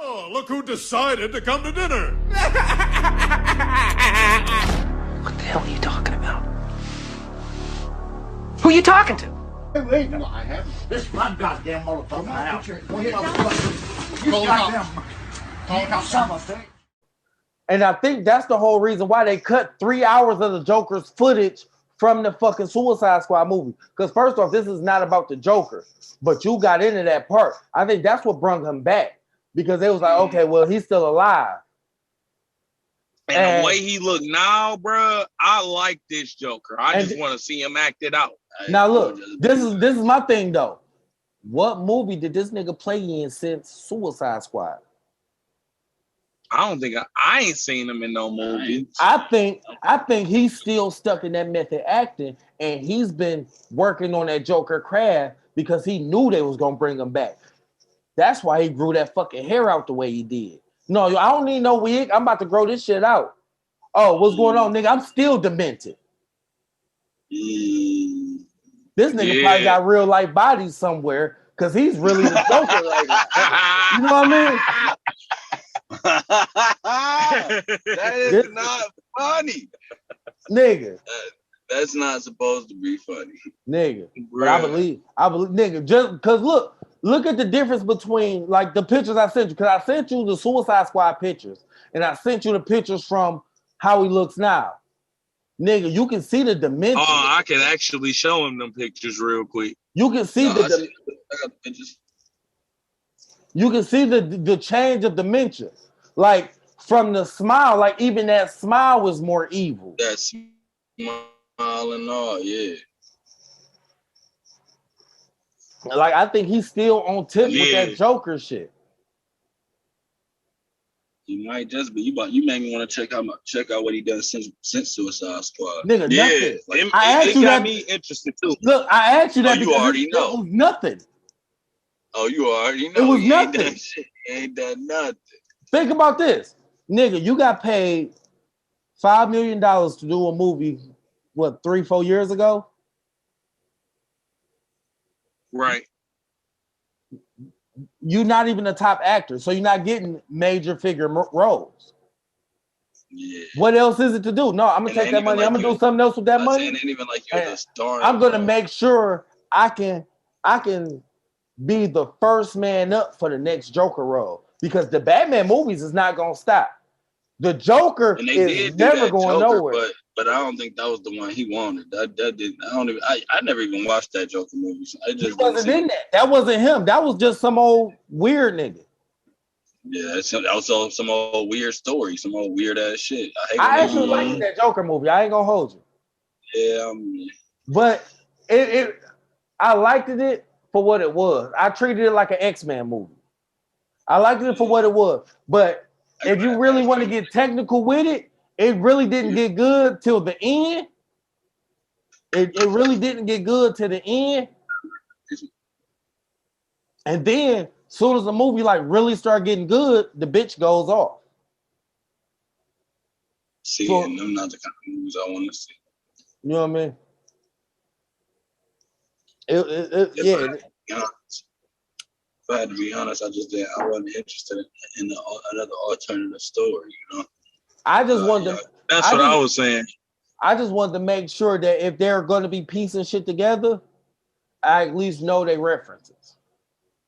Oh, look who decided to come to dinner. What the hell are you talking about? Who are you talking to? Wait, no, I haven't. This is my goddamn motherfucker now. You goddamn son of a thing. And I think that's the whole reason why they cut 3 hours of the Joker's footage from the fucking Suicide Squad movie. Because first off, this is not about the Joker, but you got into that part. I think that's what brought him back. Because they was like, okay, well, he's still alive. And the way he look now, bro, I like this Joker. I just want to see him act it out. Now look, this is my thing though. What movie did this nigga play in since Suicide Squad? I don't think I ain't seen him in no movie. I think he's still stuck in that method acting, and he's been working on that Joker craft because he knew they was gonna bring him back. That's why he grew that fucking hair out the way he did. No, I don't need no wig. I'm about to grow this shit out. Oh, what's going on, nigga? I'm still demented. This nigga probably got real life bodies somewhere because he's really the Joker right now. You know what I mean? That is not funny. Nigga. That's not supposed to be funny. Nigga. But I believe, nigga, just because look at the difference between like the pictures I sent you, because I sent you the Suicide Squad pictures, and I sent you the pictures from how he looks now. Nigga, you can see the dimension. Oh, I can actually show him them pictures real quick. You can see I got the pictures. You can see the change of dimension. Like from the smile, like even that smile was more evil. That smile and all, yeah. Like I think he's still on tip with that Joker shit. You might just be. You made me want to check out what he done since Suicide Squad. Nigga, nothing. Like, I asked you got that. Me interested too. Look, I asked you that because you already know. It was nothing. Oh, you already know. It was nothing. He ain't done nothing. Think about this, nigga. You got paid $5 million to do a movie. What, 3-4 years ago? Right. You're not even a top actor, so you're not getting major figure roles. Yeah. What else is it to do? No, I'm gonna take that money. I'm gonna do something else with that money. It ain't even like you're the star. I'm gonna make sure I can be the first man up for the next Joker role because the Batman movies is not gonna stop. The Joker is never going nowhere. But I don't think that was the one he wanted. That didn't. I never even watched that Joker movie. So I just he wasn't in that. That wasn't him. That was just some old weird nigga. Yeah, it's also some old weird story, some old weird ass shit. I actually liked that Joker movie. I ain't gonna hold you. Yeah, but I liked it for what it was. I treated it like an X-Men movie. I liked it for what it was. But if you really want to get technical with it, it really didn't get good till the end. It really didn't get good till the end. And then, as soon as the movie like really start getting good, the bitch goes off. See, so, and them not the kind of movies I want to see. You know what I mean? If I had to be honest, I wasn't interested in another alternative story, you know? I just wanted to. That's what I was saying. I just wanted to make sure that if they're going to be piecing shit together, I at least know their references.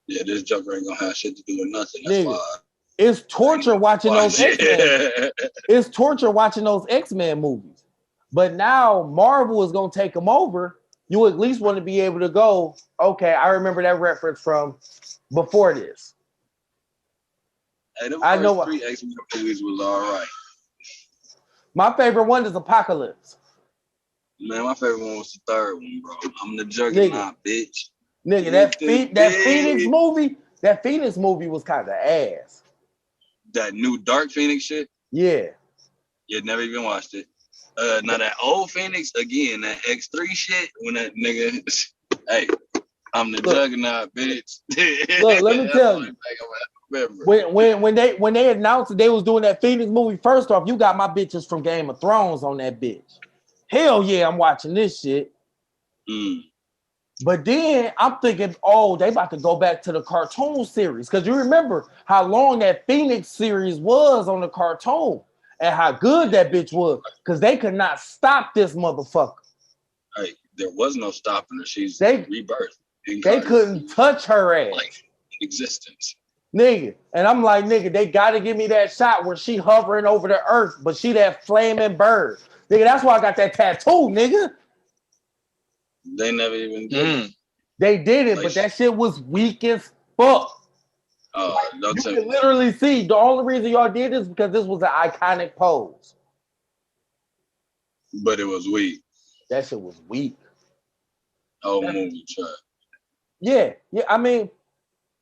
Yeah, this Joker ain't gonna have shit to do with nothing. That's why. It's torture watching those X-Men. It's torture watching those X-Men movies. But now Marvel is gonna take them over. You at least want to be able to go, okay, I remember that reference from before this. Hey, I know 3 X-Men movies was all right. My favorite one is Apocalypse. Man, my favorite one was the third one, bro. I'm the Juggernaut, bitch. Nigga, that Phoenix movie was kind of ass. That new Dark Phoenix shit? Yeah. You never even watched it. Now that old Phoenix, again, that X3 shit, when that nigga, hey, I'm the Juggernaut, bitch. Look, let me tell you. When they announced that they was doing that Phoenix movie, first off, you got my bitches from Game of Thrones on that bitch. Hell yeah, I'm watching this shit. But then I'm thinking, oh, they about to go back to the cartoon series. Because you remember how long that Phoenix series was on the cartoon and how good that bitch was. Because they could not stop this motherfucker. Like, there was no stopping her. She's rebirth. They couldn't touch her ass. Like, existence. Nigga. And I'm like, nigga, they got to give me that shot where she hovering over the earth, but she that flaming bird. Nigga, that's why I got that tattoo, nigga. They never even did it. They did it, but that shit was weak as fuck. Oh, don't you tell can me. literally see the only reason y'all did this because this was an iconic pose. But it was weak. That shit was weak. Oh, movie trash. Yeah. I mean,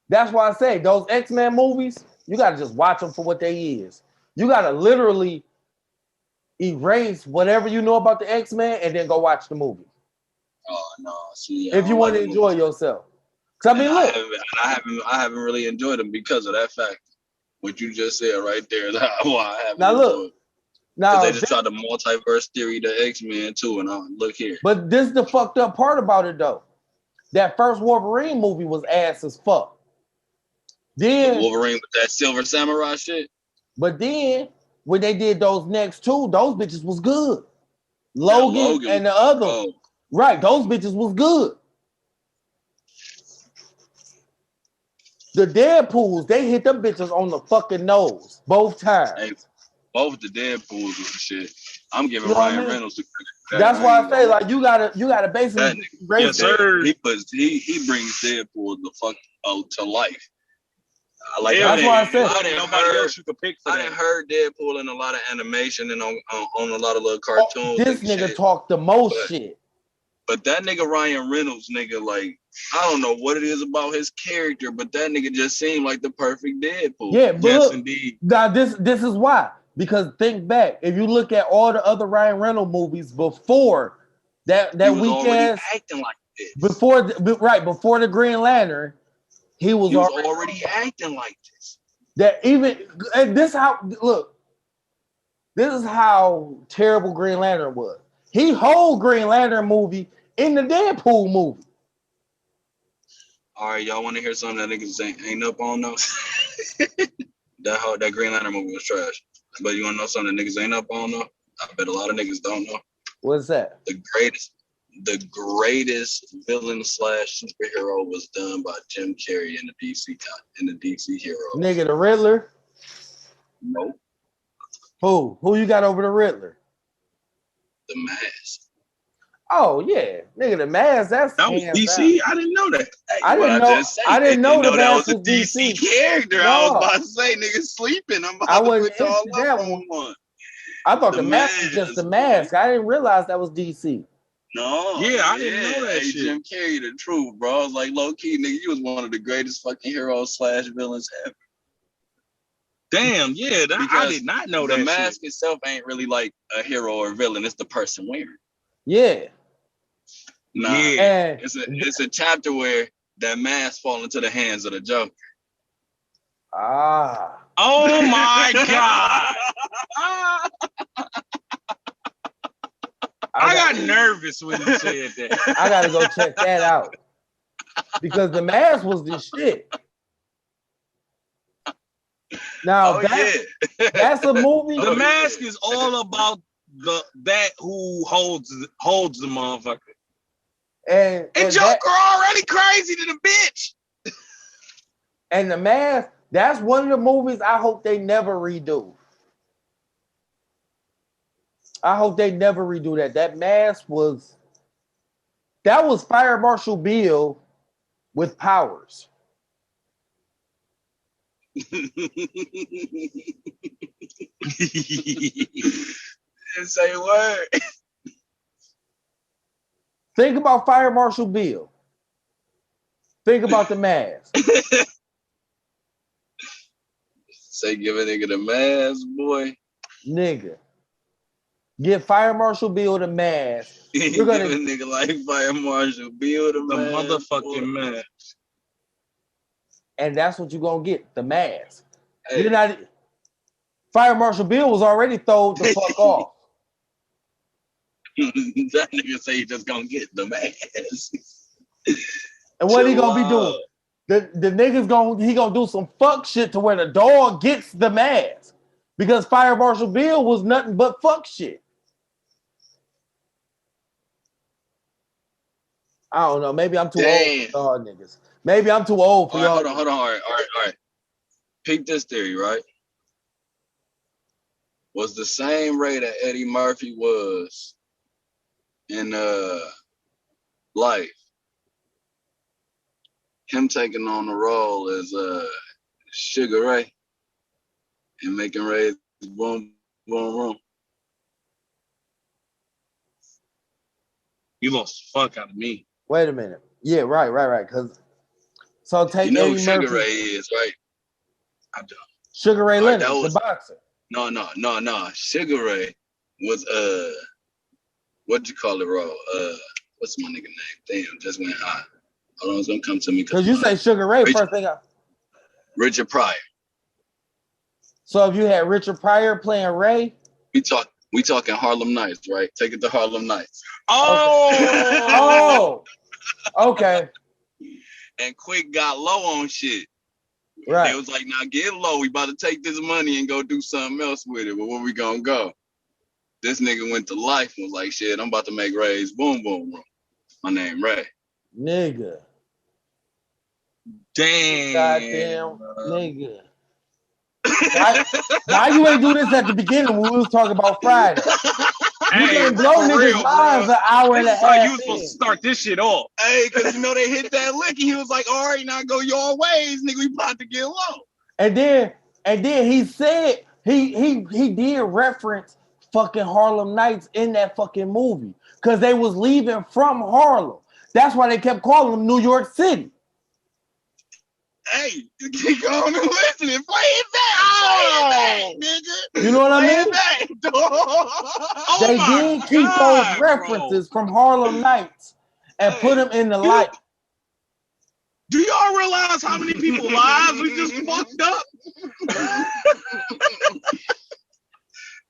that's why I say those X-Men movies, you gotta just watch them for what they is. You gotta literally erase whatever you know about the X-Men and then go watch the movie. Oh no! See, if you want to enjoy yourself, because I mean, look, I haven't really enjoyed them because of that fact. What you just said right there, that's why I haven't. Now look, now they just tried the multiverse theory to X-Men too, and look here. But this is the fucked up part about it though. That first Wolverine movie was ass as fuck. Then the Wolverine with that Silver Samurai shit. But then when they did those next two, those bitches was good. Logan and the other. Oh. Right, those bitches was good. The Deadpools, they hit them bitches on the fucking nose both times. Hey, both the Deadpools was the shit. I'm giving Ryan Reynolds the credit. That's why I say, like, you gotta basically yes, sir. He brings Deadpool the fuck to life. Like that's why I said nobody else you could pick for that. I done heard Deadpool in a lot of animation and on a lot of little cartoons. This nigga talked the most shit. But that nigga Ryan Reynolds, nigga, like, I don't know what it is about his character, but that nigga just seemed like the perfect Deadpool. Yeah, but yes, look, indeed. Now this is why. Because think back, if you look at all the other Ryan Reynolds movies before that weak ass acting like this. Before the Green Lantern, he was already acting like this. That even and this is how terrible Green Lantern was. He whole Green Lantern movie in the Deadpool movie. All right, y'all want to hear something that niggas ain't up on though? that Green Lantern movie was trash. But you want to know something that niggas ain't up on though? I bet a lot of niggas don't know. What's that? The greatest villain / superhero was done by Jim Carrey in the DC hero. Nigga, the Riddler? Nope. Who you got over the Riddler? The Mask. Oh yeah, nigga, the Mask. That was DC. I didn't know that. Hey, I didn't know the Mask was a DC character. No. I was about to say, nigga, sleeping. I wasn't into that one. I thought the Mask was just the Mask. I didn't realize that was DC. No. Yeah, I didn't know that shit. Jim Carrey, the truth, bro. I was like, low key, nigga, you was one of the greatest fucking heroes / villains ever. Damn, yeah, I did not know that. The Mask itself ain't really like a hero or villain. It's the person wearing. Yeah. Nah, yeah. It's a chapter where that mask fall into the hands of the Joker. Ah. Oh my God. I got nervous when you said that. I gotta go check that out. Because the Mask was the shit. Now that's a movie. The Mask is all about that who holds the motherfucker. And Joker already crazy to the bitch. And the Mask, that's one of the movies I hope they never redo. I hope they never redo that. That Mask was Fire Marshal Bill with powers. Say a word. Think about Fire Marshal Bill. Think about the Mask. Say give a nigga the mask, boy. Nigga. Give Fire Marshal Bill the mask. You're gonna give a nigga like Fire Marshal Bill the motherfucking mask. And that's what you're gonna get, the mask. Hey. You're not Fire Marshal Bill was already thrown the fuck off. That nigga say he just gonna get the mask. And what he gonna be doing? The nigga's gonna do some fuck shit to where the dog gets the mask because Fire Marshal Bill was nothing but fuck shit. I don't know. Maybe I'm too old for y'all niggas. Maybe I'm too old for y'all. Hold on. All right. Peep this theory, right? Was the same Ray that Eddie Murphy was in Life. Him taking on the role as Sugar Ray and making Ray boom, boom, boom. You lost the fuck out of me. Wait a minute. Yeah, right. Cause so take you know Eddie who Sugar Murphy. Ray is, right? I don't. Sugar Ray Leonard, the boxer. No. Sugar Ray was what you call it, bro? What's my nigga name? Damn, just went high. Hold on, it's gonna come to me. Cause you say Sugar Ray first thing. Richard Pryor. So if you had Richard Pryor playing Ray, we talking Harlem Nights, right? Take it to Harlem Nights. Oh, okay. And Quick got low on shit. Right. It was like, now get low. We about to take this money and go do something else with it. But where we gonna go? This nigga went to Life and was like, shit, I'm about to make Ray's boom, boom, boom. My name Ray. Nigga. damn. Goddamn nigga. Why you ain't do this at the beginning when we was talking about Friday? You can't blow niggas' minds an hour and a half. Like you was supposed to start this shit off. Hey, because you know they hit that lick and he was like, all right, now go your ways, nigga. We about to get low. And then he said he did reference fucking Harlem Nights in that fucking movie because they was leaving from Harlem. That's why they kept calling them New York City. Hey, keep going and listening. Play it back, nigga. You know what I mean? They Oh did keep those references from Harlem Nights and put them in the light. Do y'all realize how many people's lives we just fucked up?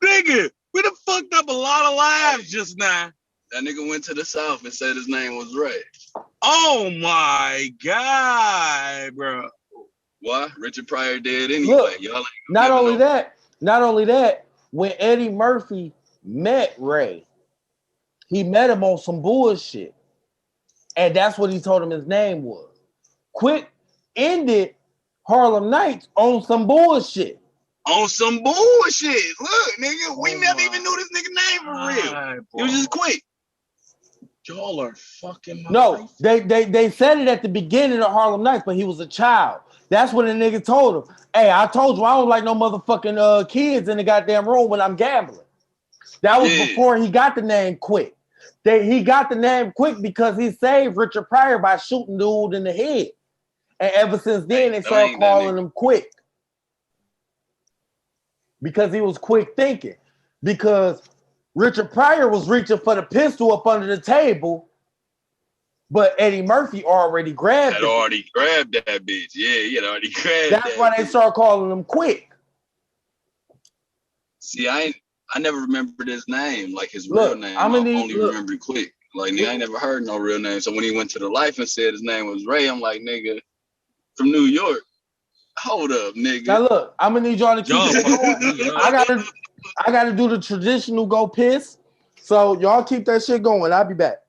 Nigga, we done fucked up a lot of lives just now. That nigga went to the South and said his name was Ray. Oh my God, bro. Why? Richard Pryor did anyway. Look, Y'all not only that, when Eddie Murphy met Ray, he met him on some bullshit. And that's what he told him his name was. Quick ended Harlem Nights on some bullshit. On some bullshit. Look, nigga, we never even knew this nigga name for real. It was just Quick. Y'all are fucking No, they said it at the beginning of Harlem Nights, but he was a child. That's when the nigga told him, hey, I told you I don't like no motherfucking kids in the goddamn room when I'm gambling. That was before he got the name Quick. He got the name Quick because he saved Richard Pryor by shooting dude in the head. And ever since then, they started calling him Quick. Because he was quick thinking. Because Richard Pryor was reaching for the pistol up under the table, but Eddie Murphy already grabbed it. Already grabbed that bitch. Yeah, he had already grabbed That's why they started calling him Quick. See, I never remembered his name, like his real name. I only remembered Quick. Like, nigga, I ain't never heard no real name. So when he went to the Life and said his name was Ray, I'm like, nigga, from New York. Hold up, nigga. Now look, I'm gonna need y'all to keep this going. I gotta do the traditional go piss. So y'all keep that shit going. I'll be back.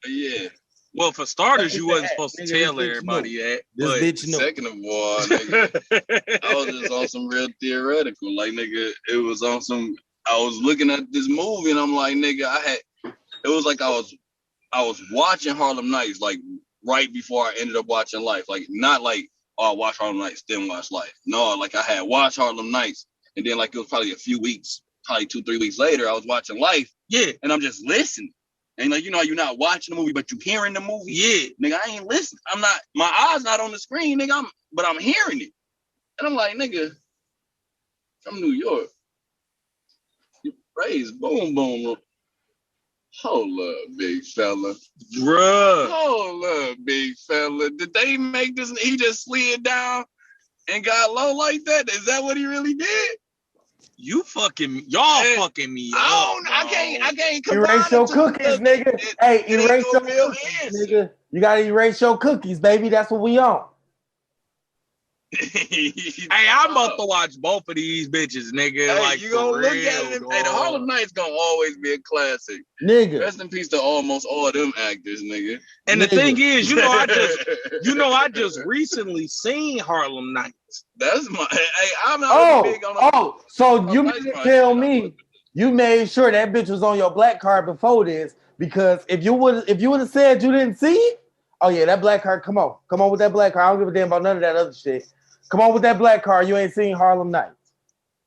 Yeah. Well, for starters, you wasn't supposed to tell everybody that. This bitch knew. Second of all, nigga, I was just on some real theoretical. Like, nigga, it was on some. I was looking at this movie and I'm like, nigga, it was like I was watching Harlem Nights like right before I ended up watching Life. Like, not like, oh, I watched Harlem Nights, then watch Life. No, like I had watched Harlem Nights. And then, like, it was probably a few weeks, probably 2-3 weeks later, I was watching Life. Yeah. And I'm just listening. And, like, you know, you're not watching the movie, but you're hearing the movie. Yeah. Nigga, I ain't listening. My eyes not on the screen, nigga, but I'm hearing it. And I'm like, nigga, from New York. You praise boom, boom. Hold up, big fella. Bruh. Hold up, big fella. Did they make this? He just slid down and got low like that? Is that what he really did? You fucking y'all fucking me. I can't combine Erase your the two. cookies, nigga. Hey, erase your cookies, nigga. You gotta erase your cookies, baby. That's what we on. Hey, I'm about to watch both of these bitches, nigga. Hey, like you gonna for look real, at it. dog. Hey, the Harlem Nights gonna always be a classic. Nigga. Rest in peace to almost all them actors, nigga. And the Nigga. thing is, I just recently seen Harlem Nights. That's my. Hey, I'm not big on. So you mean to tell me you made sure that bitch was on your black card before this? Because if you would have said you didn't see it, oh yeah, that black card. Come on with that black card. I don't give a damn about none of that other shit. Come on with that black card. You ain't seen Harlem Nights.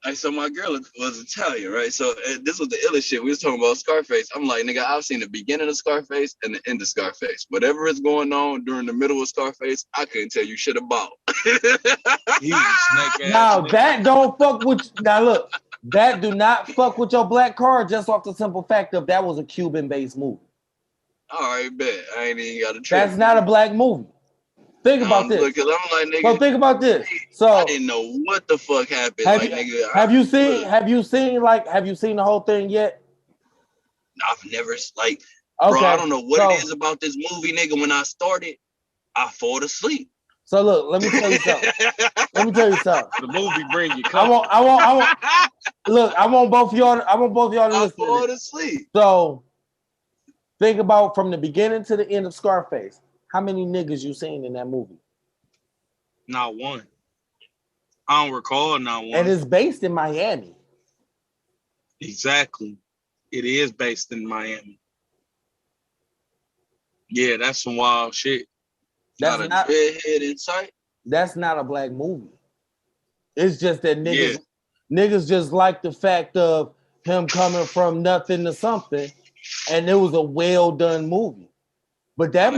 Hey, so my girl was Italian, right? So this was the illest shit. We was talking about Scarface. I'm like, nigga, I've seen the beginning of Scarface and the end of Scarface. Whatever is going on during the middle of Scarface, I couldn't tell you shit about. Now that don't fuck with. Now look, that do not fuck with your black card just off the simple fact of that was a Cuban-based movie. All right, bet. I ain't even got a trip. That's not a black movie. Think about this. Look, 'cause I'm like, nigga, so think about this. So I didn't know what the fuck happened. Have you seen the whole thing yet? I've never okay, bro, I don't know what it is about this movie, nigga. When I started, I fall asleep. So look, let me tell you something. The movie bring you. I want. Look, I want both of y'all to listen. I fall asleep. So think about from the beginning to the end of Scarface. How many niggas you seen in that movie? Not one. I don't recall not one. And it's based in Miami. Exactly. It is based in Miami. Yeah, that's some wild shit. That's not a dreadhead in sight. That's not a black movie. It's just that niggas just like the fact of him coming from nothing to something, and it was a well done movie. But that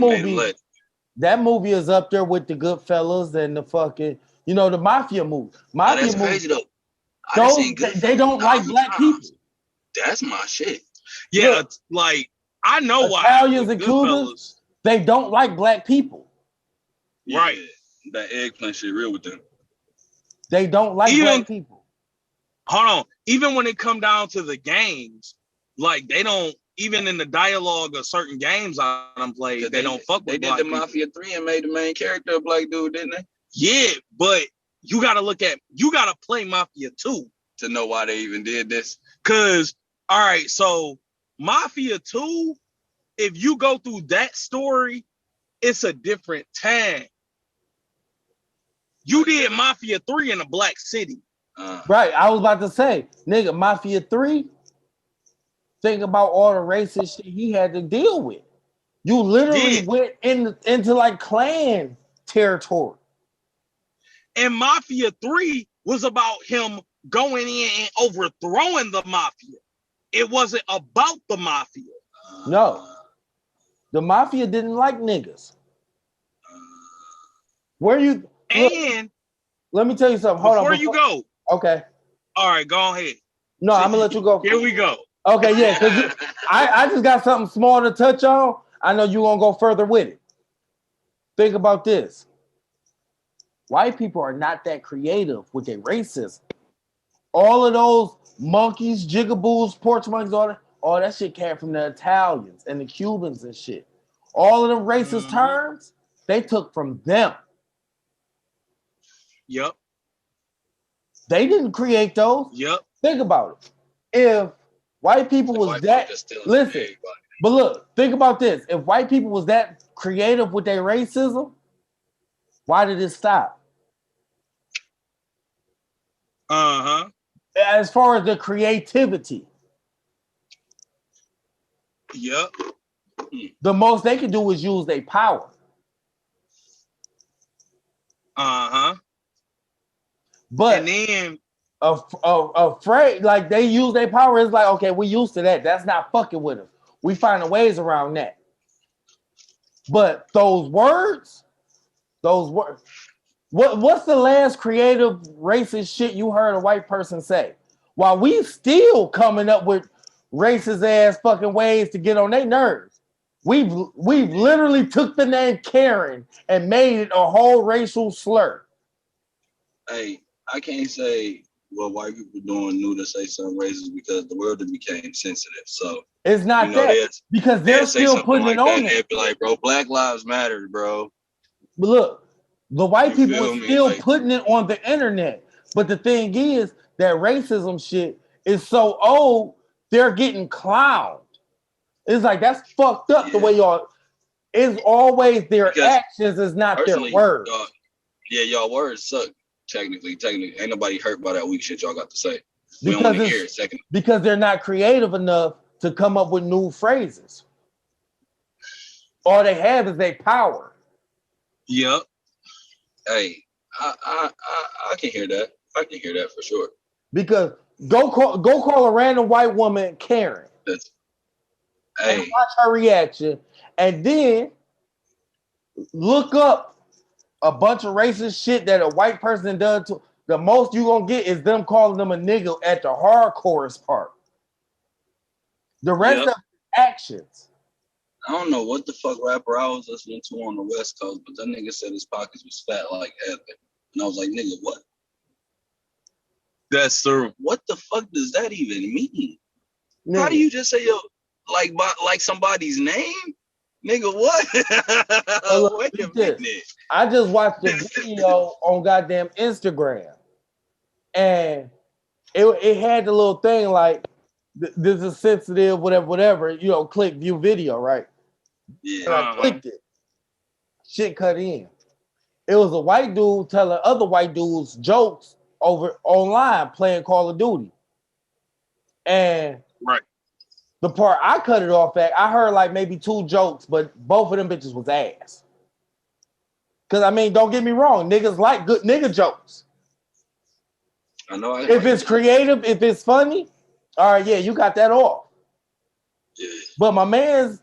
movie is up there with the Goodfellas and the fucking, the Mafia movie. That's crazy though. They don't like black people. That's my shit. Yeah, look, like I know why Italians and Cubans, they don't like black people. Yeah, right. That eggplant shit real with them. They don't like black people. Hold on. Even when it come down to the games, like they don't. Even in the dialogue of certain games I done played, they don't fuck with black people. They did the Mafia 3 and made the main character a black dude, didn't they? Yeah, but you gotta play Mafia 2 to know why they even did this. Cause, all right, so Mafia 2, if you go through that story, it's a different time. You did Mafia 3 in a black city. Right, I was about to say, nigga, Mafia 3, think about all the racist shit he had to deal with. You literally went into like clan territory. And Mafia 3 was about him going in and overthrowing the mafia. It wasn't about the mafia. No. The mafia didn't like niggas. Let me tell you something. Hold on. Before you go. Okay. All right, go ahead. No, I'm gonna let you go. Here we go. Okay, yeah, because I just got something small to touch on. I know you're gonna go further with it. Think about this. White people are not that creative with their racism. All of those monkeys, jigaboos, porch monkeys, all that shit came from the Italians and the Cubans and shit. All of them racist terms, they took from them. Yep. They didn't create those. Yep. Think about it. If white people was that, listen, but look, think about this. If white people was that creative with their racism, why did it stop? Uh-huh. As far as the creativity. Yep. The most they can do is use their power. Uh-huh. But and then afraid, like they use their power, it's like, okay, we used to that. That's not fucking with us. We find ways around that. But those words, what's the last creative racist shit you heard a white person say? While we still coming up with racist ass fucking ways to get on their nerves. We've literally took the name Karen and made it a whole racial slur. Hey, I can't say what white people doing knew to say something racist because the world became sensitive. So it's not that because they're still putting it on there. They'd be like, bro, Black Lives Matter, bro. But look, the white people are still putting it on the internet. But the thing is that racism shit is so old, they're getting clowned. It's like that's fucked up the way y'all. It's always their actions, is not their words. Y'all words suck. Technically, ain't nobody hurt by that weak shit y'all got to say. We don't want to hear it. Second, because they're not creative enough to come up with new phrases. All they have is their power. Yep. Hey, I can hear that. I can hear that for sure. Because go call a random white woman Karen. And watch her reaction, and then look up a bunch of racist shit that a white person does. To the most you gonna get is them calling them a nigga at the hardcore part. The rest of actions. I don't know what the fuck rapper I was listening to on the West Coast, but that nigga said his pockets was fat like Evan, and I was like, nigga, what? That's true. What the fuck does that even mean? Nigga. How do you just say like somebody's name? Nigga, what? Wait a minute. I just watched a video on goddamn Instagram, and it had the little thing like, this is sensitive, whatever, you know, click view video, right? Yeah. And I clicked it. Shit cut in. It was a white dude telling other white dudes jokes over online playing Call of Duty. And the part I cut it off at, I heard like maybe 2 jokes, but both of them bitches was ass. Because, I mean, don't get me wrong. Niggas like good nigga jokes. I know. If it's creative, if it's funny, all right, yeah, you got that off. Yeah. But my man's,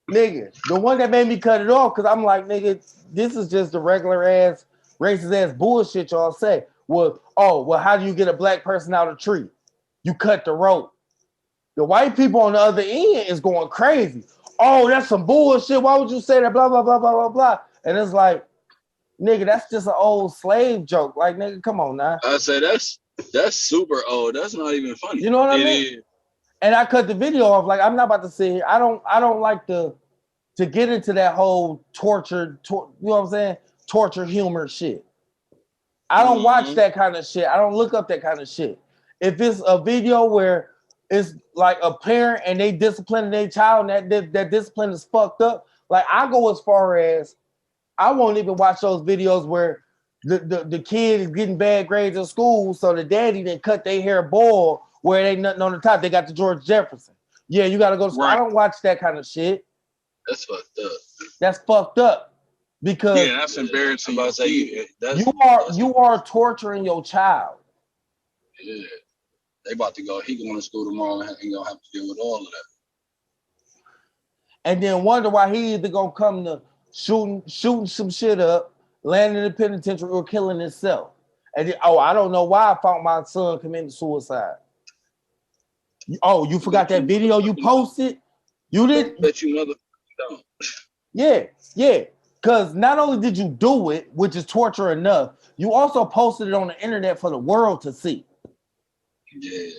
nigga, the one that made me cut it off, because I'm like, nigga, this is just the regular ass, racist ass bullshit y'all say. Well, how do you get a black person out of a tree? You cut the rope. The white people on the other end is going crazy. Oh, that's some bullshit. Why would you say that? Blah, blah, blah, blah, blah, blah. And it's like, nigga, that's just an old slave joke. Like, nigga, come on now. I say that's super old. That's not even funny. You know what I mean? Is. And I cut the video off. Like, I'm not about to sit here. I don't like to get into that whole torture, you know what I'm saying? Torture humor shit. I don't watch that kind of shit. I don't look up that kind of shit. If it's a video where it's like a parent and they disciplining their child and that discipline is fucked up, like I go as far as I won't even watch those videos where the kid is getting bad grades in school, so the daddy didn't cut their hair bald where they nothing on the top. They got the George Jefferson. Yeah, you got to go to school. Right. I don't watch that kind of shit. That's fucked up. That's fucked up. Because that's embarrassing. You are torturing your child. Yeah, they about to go. He going to school tomorrow and gonna have to deal with all of that. And then wonder why he either gonna come to shooting some shit up, landing in the penitentiary, or killing himself. And then, I don't know why I found my son committing suicide. Oh, you forgot that video you posted? You didn't? Bet you mother don't. Yeah. Because not only did you do it, which is torture enough, you also posted it on the internet for the world to see. Yeah.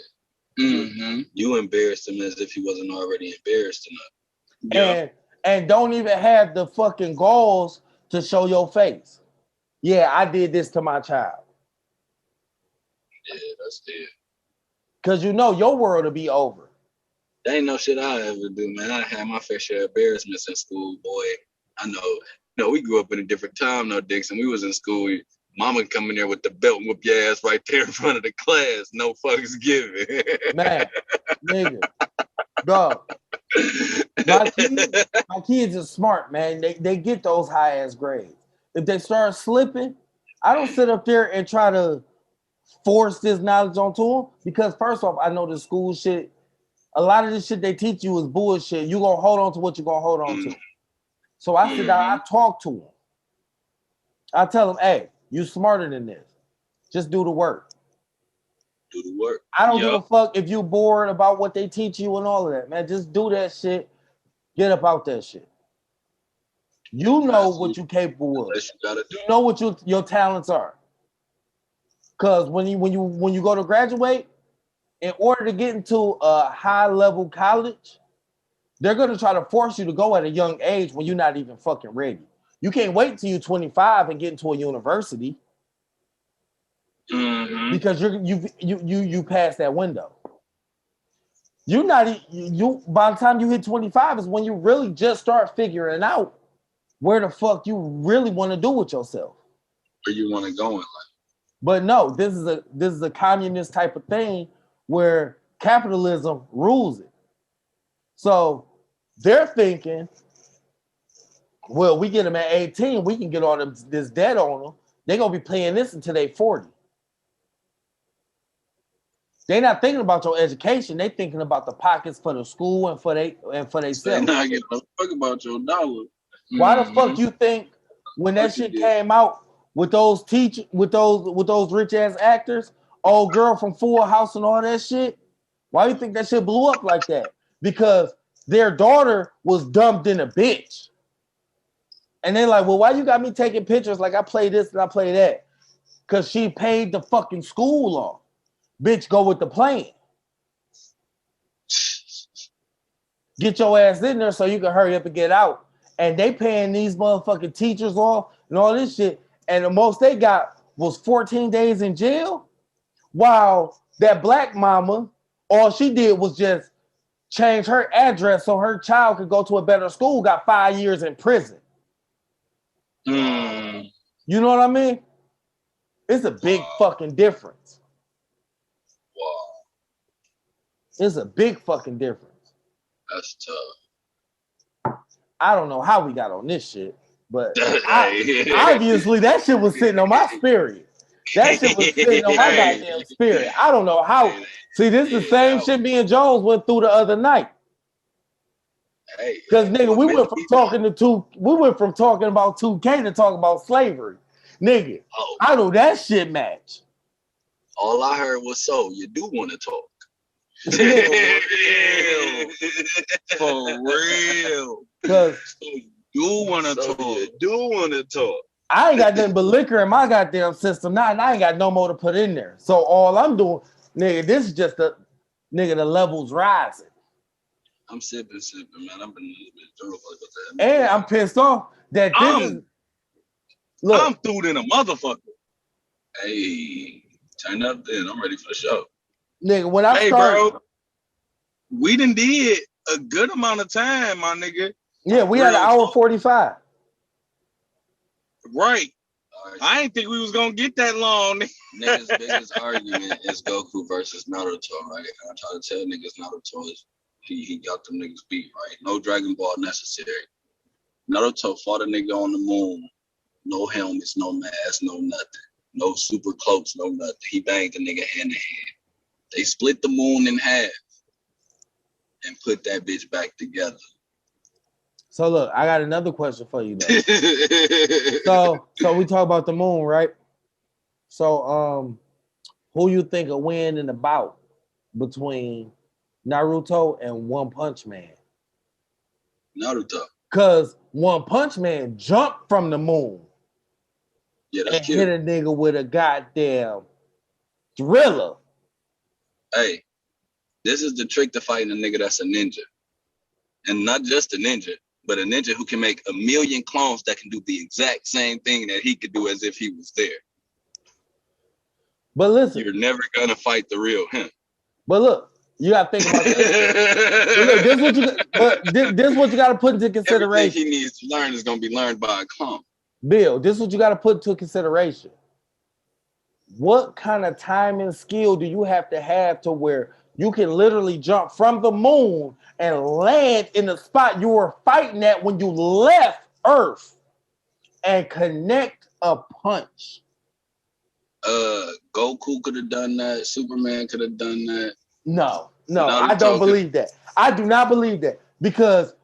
Mm-hmm. You embarrassed him as if he wasn't already embarrassed enough. And don't even have the fucking goals to show your face. Yeah, I did this to my child. Yeah, that's it. Because you know your world will be over. There ain't no shit I ever do, man. I had my fair share of embarrassments in school, boy. I know. No, we grew up in a different time, no, Dixon. We was in school. Mama come in there with the belt and whoop your ass right there in front of the class. No fucks given. Man, nigga. Dog. My kids are smart, man. They get those high ass grades. If they start slipping, I don't sit up there and try to force this knowledge onto them, because first off, I know the school shit, a lot of this shit they teach you is bullshit. You're gonna hold on to what you're gonna hold on to. So I sit down, I talk to them. I tell them, hey, you smarter than this. Just do the work. Do the work. I don't give a fuck if you're bored about what they teach you and all of that, man. Just do that shit. Get up out that shit. You know what you're capable of. You gotta do. You know what your talents are. Because when you go to graduate, in order to get into a high level college, they're gonna try to force you to go at a young age when you're not even fucking ready. You can't wait till you're 25 and get into a university because you passed that window. You're not you by the time you hit 25 is when you really just start figuring out where the fuck you really want to do with yourself. Where you want to go in life. But no, this is a communist type of thing where capitalism rules it. So they're thinking, well, we get them at 18, we can get all this debt on them. They're gonna be paying this until they 40. They're not thinking about your education. They're thinking about the pockets for the school and for themselves. They're not giving a fuck about your dollar. Why the fuck you think when that shit came out with those with those rich ass actors, old girl from Full House and all that shit? Why do you think that shit blew up like that? Because their daughter was dumped in a bitch. And they're like, well, why you got me taking pictures like I play this and I play that? Because she paid the fucking school off. Bitch, go with the plan. Get your ass in there so you can hurry up and get out. And they paying these motherfucking teachers off and all this shit. And the most they got was 14 days in jail. While that black mama, all she did was just change her address so her child could go to a better school, got 5 years in prison. You know what I mean? It's a big fucking difference. Wow. It's a big fucking difference. That's tough. I don't know how we got on this shit, but obviously that shit was sitting on my spirit. That shit was sitting on my goddamn spirit. I don't know how. See, this is the same shit me and Jones went through the other night. Because nigga, we went from talking about 2K to talking about slavery. Nigga, I know that shit match. All I heard was, so you do want to talk. For real. Because you do want to talk. I ain't got nothing but liquor in my goddamn system now, and I ain't got no more to put in there. So all I'm doing, nigga, this is just the levels rising. I'm sipping, man. I've been a little bit drunk with that. And I'm pissed off that I'm through than a motherfucker. Hey, turn up then. I'm ready for the show. Nigga, when I started, bro, we done did a good amount of time, my nigga. Yeah, we had an hour 45. Right. I didn't think we was gonna get that long. Niggas' biggest argument is Goku versus Naruto, right? And I try to tell niggas Naruto is he got them niggas beat, right? No Dragon Ball necessary. Naruto fought a nigga on the moon. No helmets, no mask, no nothing. No super cloaks, no nothing. He banged a nigga hand to hand. They split the moon in half and put that bitch back together. So look, I got another question for you though. so we talk about the moon, right? So who you think will win in the bout between Naruto and One Punch Man? Naruto. Cause One Punch Man jumped from the moon. Yeah, that's and cute. Hit a nigga with a goddamn thriller. Hey, this is the trick to fighting a nigga that's a ninja. And not just a ninja, but a ninja who can make a million clones that can do the exact same thing that he could do as if he was there. But listen, you're never gonna fight the real him. But look, you gotta think about this. Look, this is what you gotta put into consideration. Everything he needs to learn is gonna be learned by a clone. Bill, this is what you gotta put into consideration. What kind of time and skill do you have to where you can literally jump from the moon and land in the spot you were fighting at when you left Earth and connect a punch? Goku could have done that. Superman could have done that. No, I don't believe that. I do not believe that because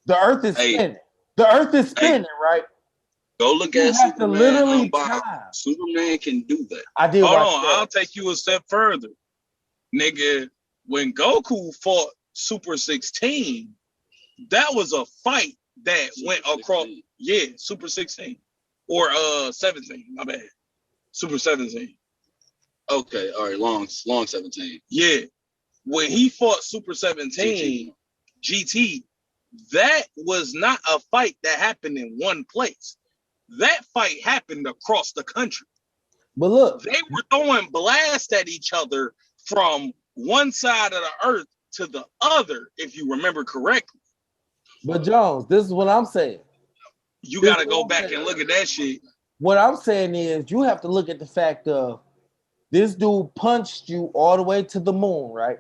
the Earth is spinning. The Earth is spinning, right? Go look at Superman. Literally Superman can do that. I did. Hold on, I'll take you a step further, nigga. When Goku fought Super 16, that was a fight that went across. Yeah, Super 16 or 17. My bad. Super 17. Okay, all right, long 17. Yeah. When he fought Super 17, GT, that was not a fight that happened in one place. That fight happened across the country. But look, they were throwing blasts at each other from one side of the earth to the other, if you remember correctly. But Jones, this is what I'm saying. You got to go back and look at that shit. What I'm saying is you have to look at the fact of this dude punched you all the way to the moon, right?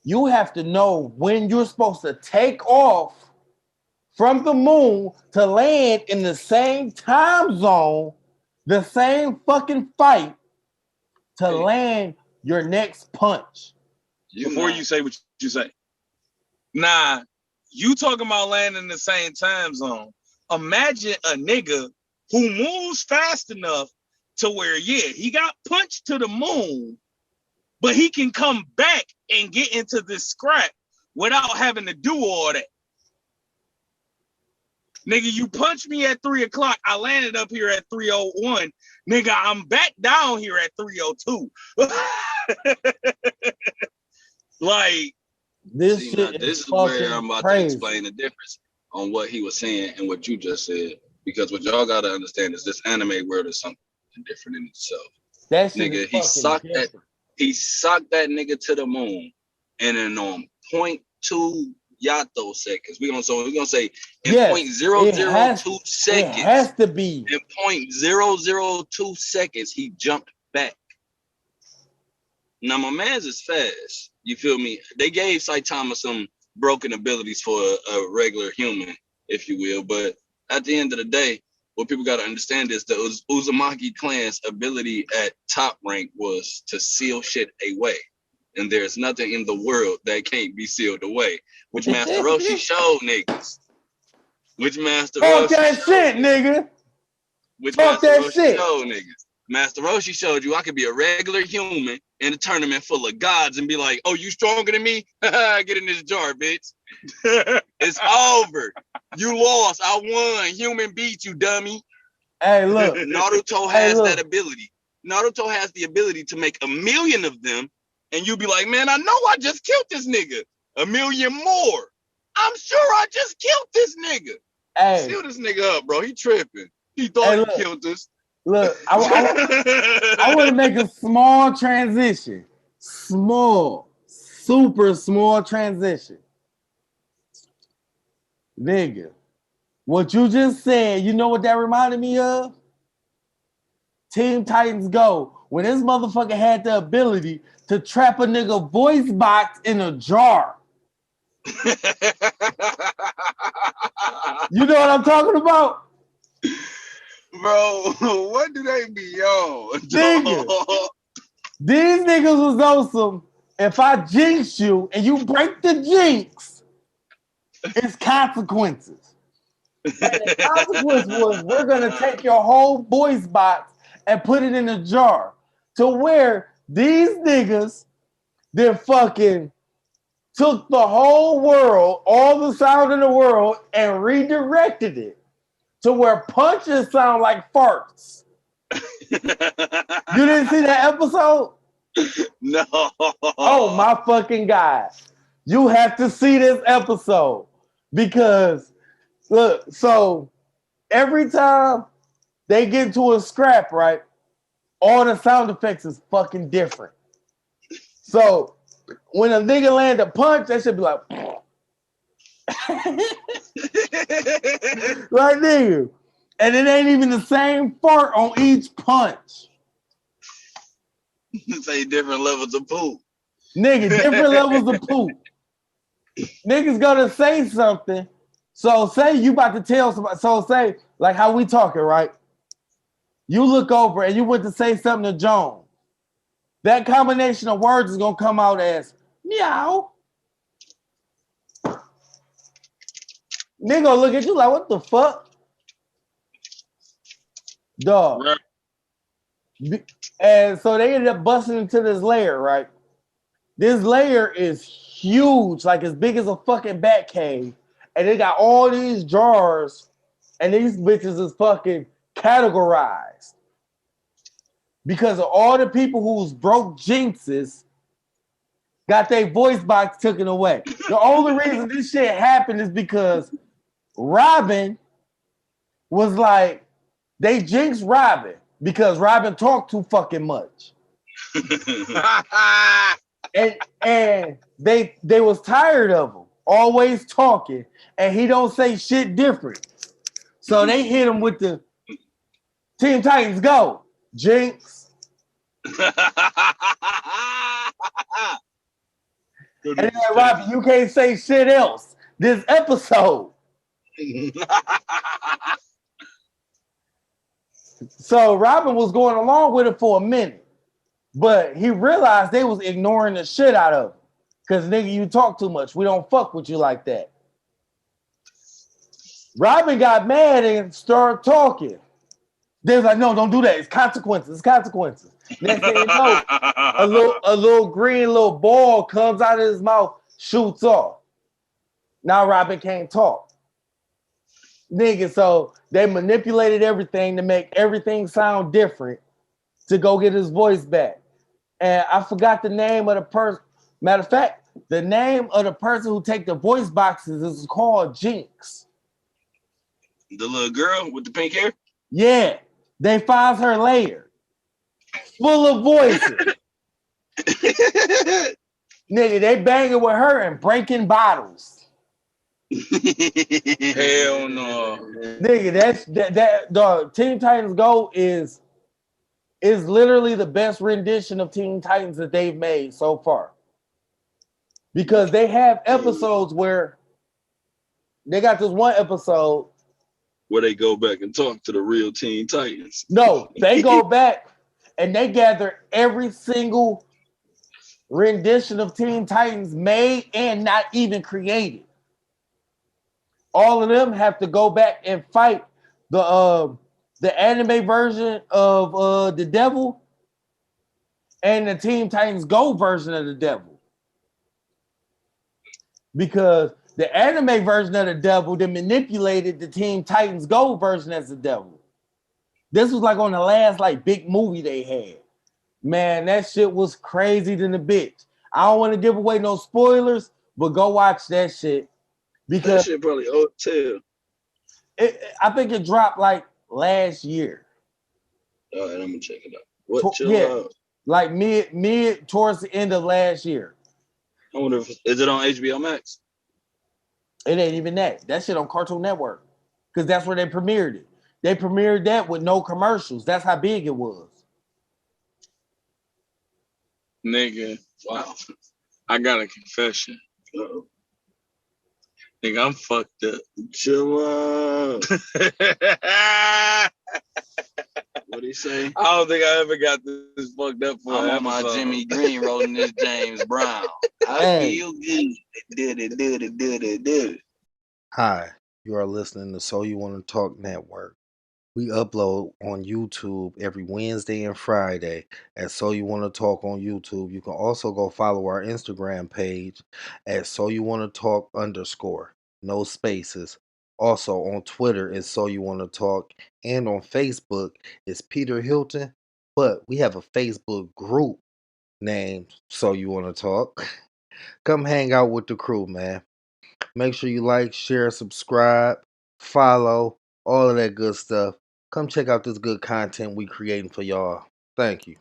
You have to know when you're supposed to take off from the moon to land in the same time zone, the same fucking fight to land your next punch. Before you say what you say. Nah, you talking about landing in the same time zone. Imagine a nigga who moves fast enough to where, yeah, he got punched to the moon, but he can come back and get into this scrap without having to do all that. Nigga, you punched me at 3 o'clock. I landed up here at 3:01. Nigga, I'm back down here at 3:02. Like, this is where I'm about to explain the difference on what he was saying and what you just said. Because what y'all gotta understand is this anime world is something different in itself. That nigga, he socked that nigga to the moon, and then on 0.2 Yato seconds. We're gonna say in 0.002 seconds. It has to be in 0.002 seconds. He jumped back. Now my man's is fast. You feel me? They gave Saitama some broken abilities for a regular human, if you will. But at the end of the day, what people got to understand is the Uzumaki clan's ability at top rank was to seal shit away. And there's nothing in the world that can't be sealed away, which Master Roshi showed niggas. Which Master Roshi that shit, nigga. Which Master Roshi showed niggas. Master Roshi showed you I could be a regular human in a tournament full of gods and be like, oh, you stronger than me? Get in this jar, bitch. It's over. You lost. I won. Human beat you, dummy. Hey, look. Naruto has that ability. Naruto has the ability to make 1 million of them, and you be like, man, I know I just killed this nigga. 1 million more. I'm sure I just killed this nigga. Hey. Seal this nigga up, bro. He tripping. He thought he killed us. Look, I want to make a small transition. Small, super small transition. Nigga, what you just said, you know what that reminded me of? Teen Titans Go. When this motherfucker had the ability to trap a nigga voice box in a jar. You know what I'm talking about? Bro, what do they be on? Nigga, these niggas was awesome. If I jinx you and you break the jinx, it's consequences. And the consequence was we're gonna take your whole voice box and put it in a jar to where these niggas then fucking took the whole world, all the sound in the world, and redirected it to where punches sound like farts. You didn't see that episode? No. Oh my fucking God. You have to see this episode because look, so every time they get into a scrap, right? All the sound effects is fucking different. So when a nigga land a punch, that should be like right nigga. And it ain't even the same fart on each punch. Say different levels of poop. Nigga, different levels of poop. Niggas gonna say something. So say you about to tell somebody. So say, like how we talking, right? You look over and you went to say something to Joan. That combination of words is gonna come out as meow. Nigga look at you like, what the fuck? Dog. Right. And so they ended up busting into this layer, right? This layer is huge, like as big as a fucking bat cave. And they got all these jars, and these bitches is fucking categorized. because of all the people who's broke jinxes got their voice box taken away. The only reason this shit happened is because Robin was like, they jinxed Robin because Robin talked too fucking much. and they was tired of him always talking, and he don't say shit different. So they hit him with the Teen Titans Go, Jinx. And then Robin, you can't say shit else this episode. So Robin was going along with it for a minute, but he realized they was ignoring the shit out of him. Because nigga, you talk too much. We don't fuck with you like that. Robin got mad and started talking. They was like, no, don't do that. It's consequences. It's consequences. Next thing you know, a little green little ball comes out of his mouth, shoots off. Now Robin can't talk. Nigga, so they manipulated everything to make everything sound different to go get his voice back. And I forgot the name of the person. Matter of fact, the name of the person who take the voice boxes is called Jinx. The little girl with the pink hair? Yeah. They find her later. Full of voices. Nigga, they banging with her and breaking bottles. Hell no. Nigga, that the Teen Titans Go is literally the best rendition of Teen Titans that they've made so far. Because they have episodes where they got this one episode where they go back and talk to the real Teen Titans. No, they go back and they gather every single rendition of Teen Titans made and not even created. All of them have to go back and fight the anime version of the Devil and the Teen Titans Go version of the Devil. Because the anime version of the Devil, they manipulated the Teen Titans Go version as the Devil. This was like on the last like big movie they had. Man, that shit was crazy than a bitch. I don't want to give away no spoilers, but go watch that shit. Because that shit probably old too. I think it dropped like last year. All right, I'm gonna check it out. What? Out. Like mid towards the end of last year. I wonder if is it on HBO Max? It ain't even that. That shit on Cartoon Network, because that's where they premiered it. They premiered that with no commercials. That's how big it was. Nigga, wow. I got a confession. Uh-oh. Nigga, I'm fucked up. Chill out. What'd he say? I don't think I ever got this fucked up for I'm on my Jimmy Green rolling this James Brown. I feel good. Did it. Hi, you are listening to So You Want to Talk Network. We upload on YouTube every Wednesday and Friday at So You Want to Talk on YouTube. You can also go follow our Instagram page at So You Want to Talk _ no spaces. Also on Twitter is So You Want to Talk, and on Facebook is Peter Hilton. But we have a Facebook group named So You Want to Talk. Come hang out with the crew, man. Make sure you like, share, subscribe, follow, all of that good stuff. Come check out this good content we creating for y'all. Thank you.